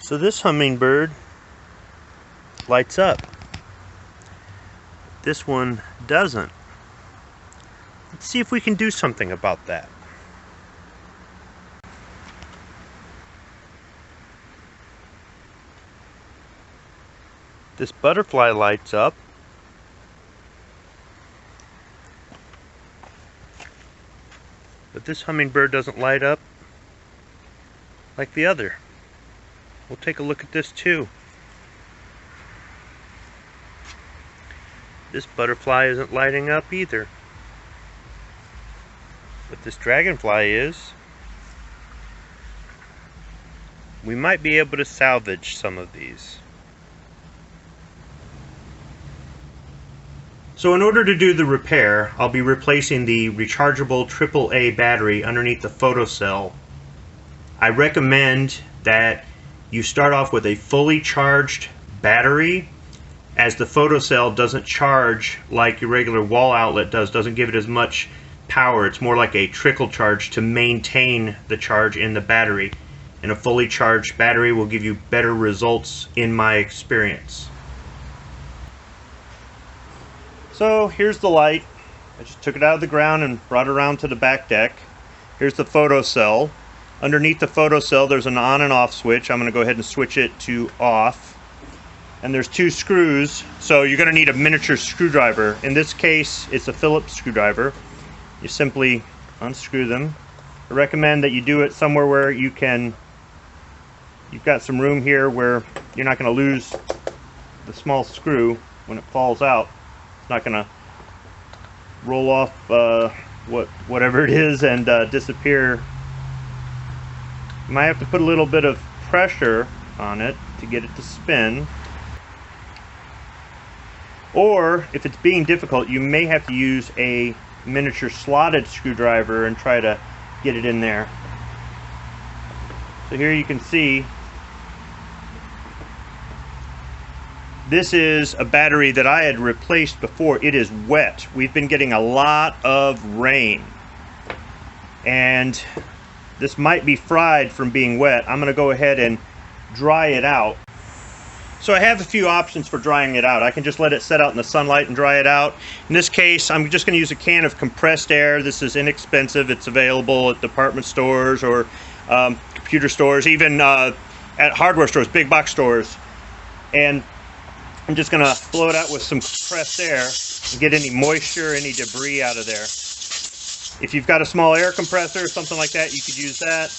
So this hummingbird lights up. This one doesn't. Let's see if we can do something about that. This butterfly lights up. But this hummingbird doesn't light up like the other. We'll take a look at this too. This butterfly isn't lighting up either. But this dragonfly is. We might be able to salvage some of these. So in order to do the repair, I'll be replacing the rechargeable AAA battery underneath the photocell. I recommend that you start off with a fully charged battery, as the photocell doesn't charge like your regular wall outlet does, doesn't give it as much power. It's more like a trickle charge to maintain the charge in the battery. And a fully charged battery will give you better results in my experience. So here's the light. I just took it out of the ground and brought it around to the back deck. Here's the photocell. Underneath the photocell there's an on and off switch. I'm going to go ahead and switch it to off. And there's two screws, so you're going to need a miniature screwdriver. In this case it's a Phillips screwdriver. You simply unscrew them. I recommend that you do it somewhere where you've got some room here where you're not going to lose the small screw when it falls out. It's not going to roll off whatever it is and disappear. You might have to put a little bit of pressure on it to get it to spin. Or if it's being difficult, you may have to use a miniature slotted screwdriver and try to get it in there. So here you can see this is a battery that I had replaced before. It is wet. We've been getting a lot of rain, and this might be fried from being wet. I'm going to go ahead and dry it out. So I have a few options for drying it out. I can just let it set out in the sunlight and dry it out. In this case, I'm just going to use a can of compressed air. This is inexpensive. It's available at department stores or computer stores, even at hardware stores, big box stores. And I'm just going to blow it out with some compressed air and get any moisture, any debris out of there. If you've got a small air compressor or something like that, you could use that.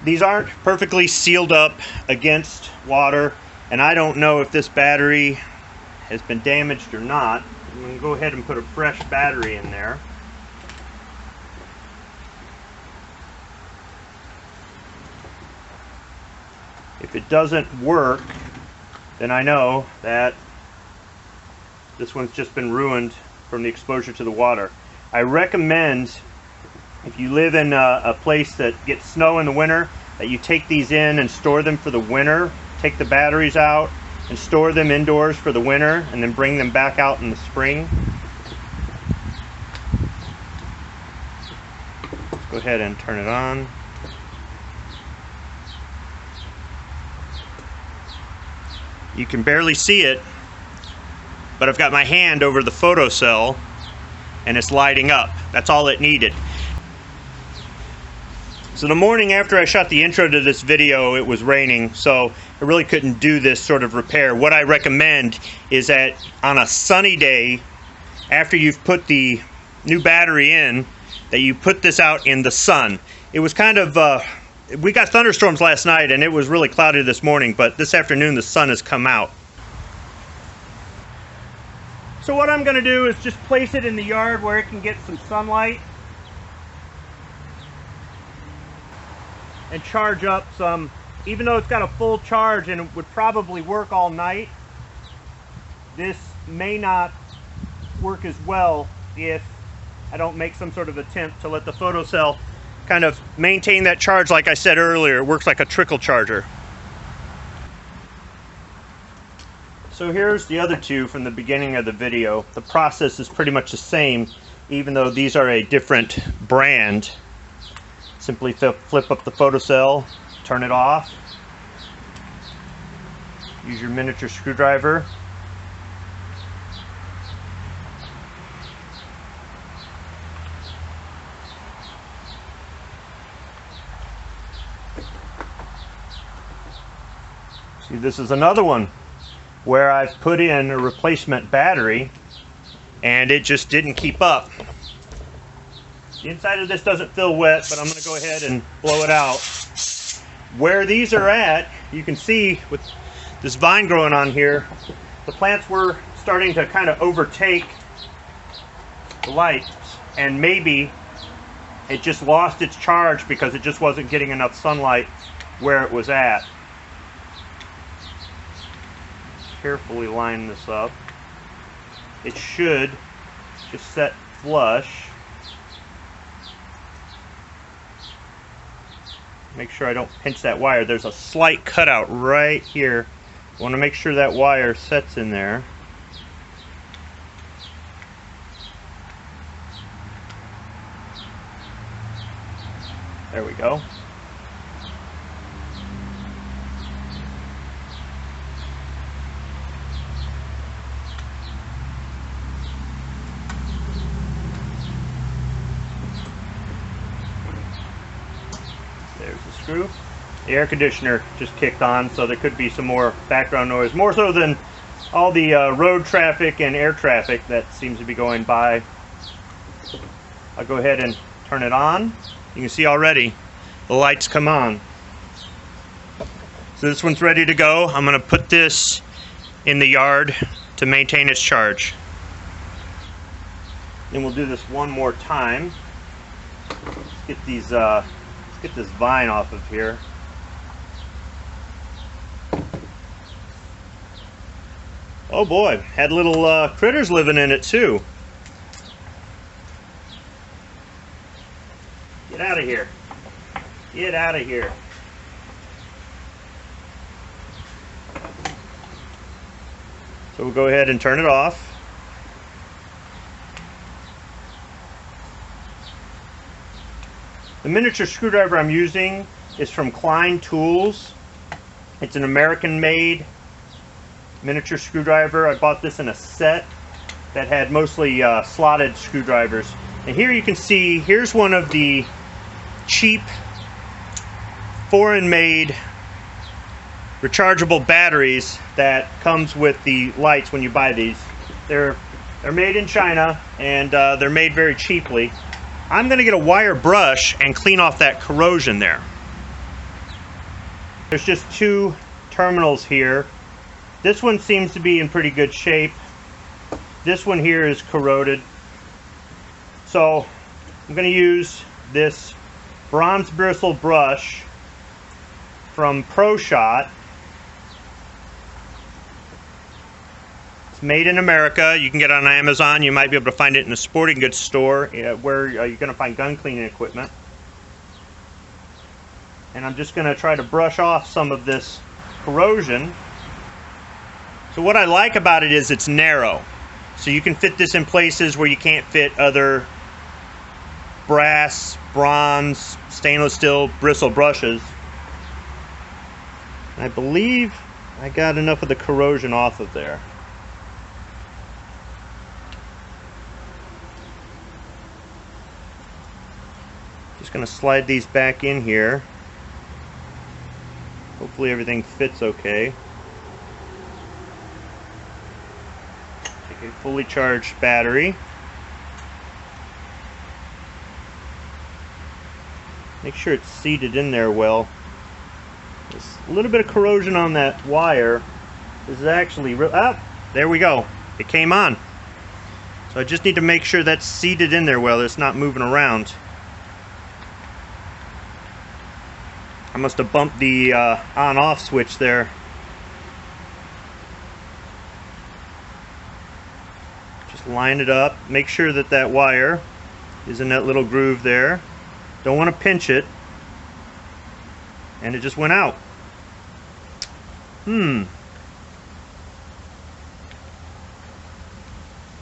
These aren't perfectly sealed up against water, and I don't know if this battery has been damaged or not. I'm going to go ahead and put a fresh battery in there. If it doesn't work, then I know that this one's just been ruined from the exposure to the water. I recommend, if you live in a place that gets snow in the winter, that you take these in and store them for the winter. Take the batteries out and store them indoors for the winter, and then bring them back out in the spring. Let's go ahead and turn it on. You can barely see it, but I've got my hand over the photocell and it's lighting up. That's all it needed. So the morning after I shot the intro to this video, it was raining, so I really couldn't do this sort of repair. What I recommend is that on a sunny day, after you've put the new battery in, that you put this out in the sun. It was kind of, we got thunderstorms last night and it was really cloudy this morning, but this afternoon the sun has come out. So what I'm going to do is just place it in the yard where it can get some sunlight and charge up some. Even though it's got a full charge and it would probably work all night, this may not work as well if I don't make some sort of attempt to let the photocell kind of maintain that charge. Like I said earlier, it works like a trickle charger. So here's the other two from the beginning of the video. The process is pretty much the same, even though these are a different brand. Simply flip up the photocell, turn it off, Use your miniature screwdriver. See, this is another one where I've put in a replacement battery and it just didn't keep up. The inside of this doesn't feel wet, but I'm going to go ahead and blow it out. Where these are at, you can see with this vine growing on here, the plants were starting to kind of overtake the lights, and maybe it just lost its charge because it just wasn't getting enough sunlight where it was at. Carefully line this up. It should just set flush. Make sure I don't pinch that wire. There's a slight cutout right here. I want to make sure that wire sets in there. There we go. There's the screw. The air conditioner just kicked on, so there could be some more background noise, more so than all the road traffic and air traffic that seems to be going by. I'll go ahead and turn it on. You can see already the lights come on. So this one's ready to go. I'm going to put this in the yard to maintain its charge. Then we'll do this one more time. Let's get this vine off of here. Oh boy, had little critters living in it too. Get out of here. Get out of here. So we'll go ahead and turn it off. The miniature screwdriver I'm using is from Klein Tools. It's an American-made miniature screwdriver. I bought this in a set that had mostly slotted screwdrivers. And here you can see, here's one of the cheap foreign-made rechargeable batteries that comes with the lights when you buy these. They're made in China, and they're made very cheaply. I'm going to get a wire brush and clean off that corrosion there. There's just two terminals here. This one seems to be in pretty good shape. This one here is corroded. So I'm going to use this bronze bristle brush from Pro Shot. It's made in America. You can get it on Amazon. You might be able to find it in a sporting goods store where you're going to find gun cleaning equipment. And I'm just going to try to brush off some of this corrosion. So what I like about it is it's narrow. So you can fit this in places where you can't fit other brass, bronze, stainless steel bristle brushes. I believe I got enough of the corrosion off of there. Just going to slide these back in here. Hopefully everything fits okay. Take a fully charged battery. Make sure it's seated in there well. There's a little bit of corrosion on that wire. This is actually there we go. It came on. So I just need to make sure that's seated in there well. It's not moving around. I must have bumped the on-off switch there. Just line it up. Make sure that that wire is in that little groove there. Don't want to pinch it. And it just went out.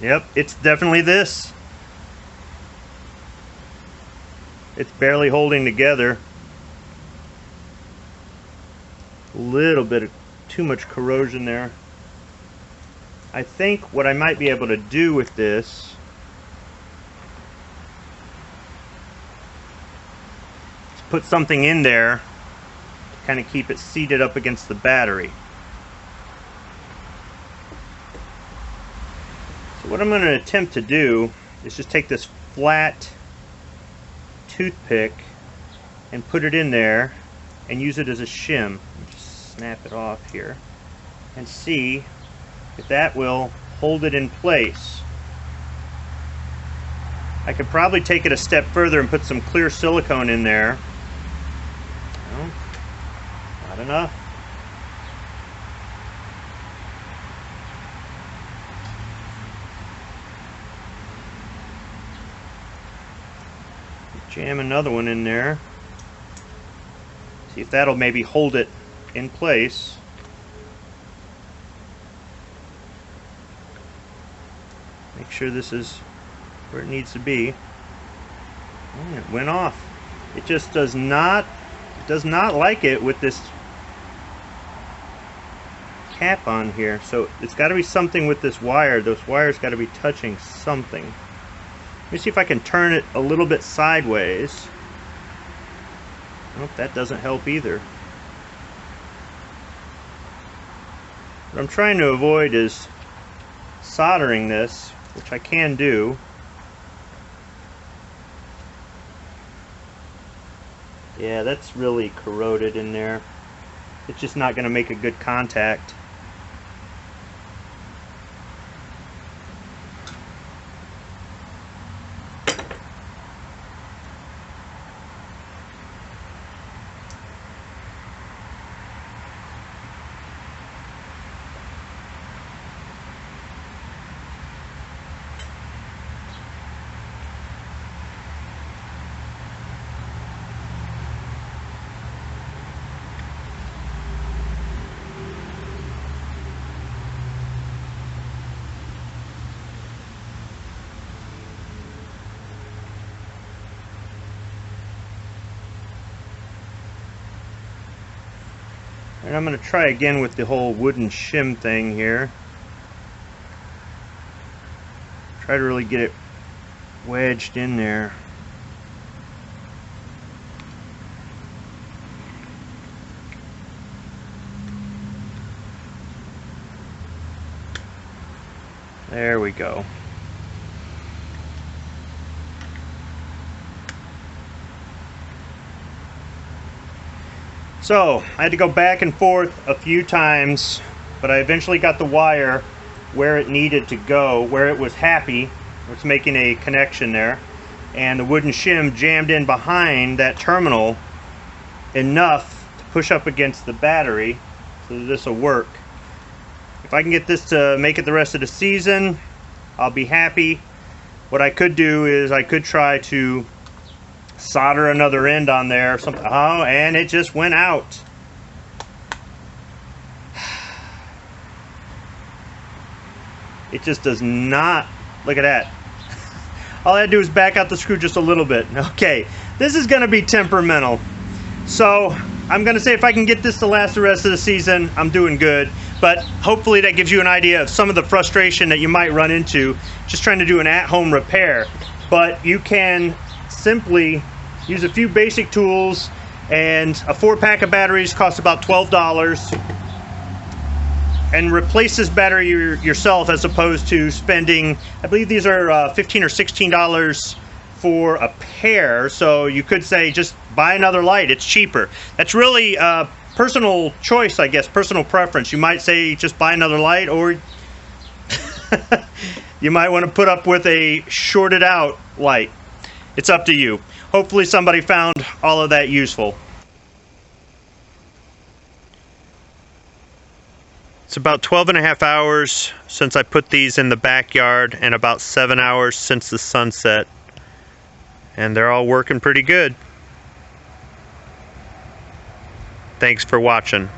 Yep, it's definitely this. It's barely holding together. A little bit too much corrosion there. I think what I might be able to do with this is put something in there to kind of keep it seated up against the battery. So what I'm going to attempt to do is just take this flat toothpick and put it in there and use it as a shim. Just snap it off here and see if that will hold it in place. I could probably take it a step further and put some clear silicone in there. No, not enough. Jam another one in there. See if that'll maybe hold it in place. Make sure this is where it needs to be. And it went off. It just does not like it with this cap on here. So it's got to be something with this wire. Those wires got to be touching something. Let me see if I can turn it a little bit sideways. Nope, that doesn't help either. What I'm trying to avoid is soldering this, which I can do. Yeah, that's really corroded in there. It's just not going to make a good contact. And I'm going to try again with the whole wooden shim thing here. Try to really get it wedged in there. There we go. So I had to go back and forth a few times, but I eventually got the wire where it needed to go, where it was happy. It's making a connection there, and the wooden shim jammed in behind that terminal enough to push up against the battery so that this will work. If I can get this to make it the rest of the season, I'll be happy. What I could do is I could try to solder another end on there or something. Oh, and it just went out. It just does not. Look at that. All I had to do is back out the screw just a little bit. Okay, this is going to be temperamental. So I'm going to say if I can get this to last the rest of the season, I'm doing good. But hopefully that gives you an idea of some of the frustration that you might run into just trying to do an at-home repair. But you can simply use a few basic tools, and a 4-pack of batteries costs about $12, and replace this battery yourself as opposed to spending, I believe these are $15 or $16 for a pair. So you could say just buy another light, it's cheaper. That's really personal choice, I guess, personal preference. You might say just buy another light, or you might want to put up with a shorted out light. It's up to you. Hopefully somebody found all of that useful. It's about 12.5 hours since I put these in the backyard, and about 7 hours since the sunset. And they're all working pretty good. Thanks for watching.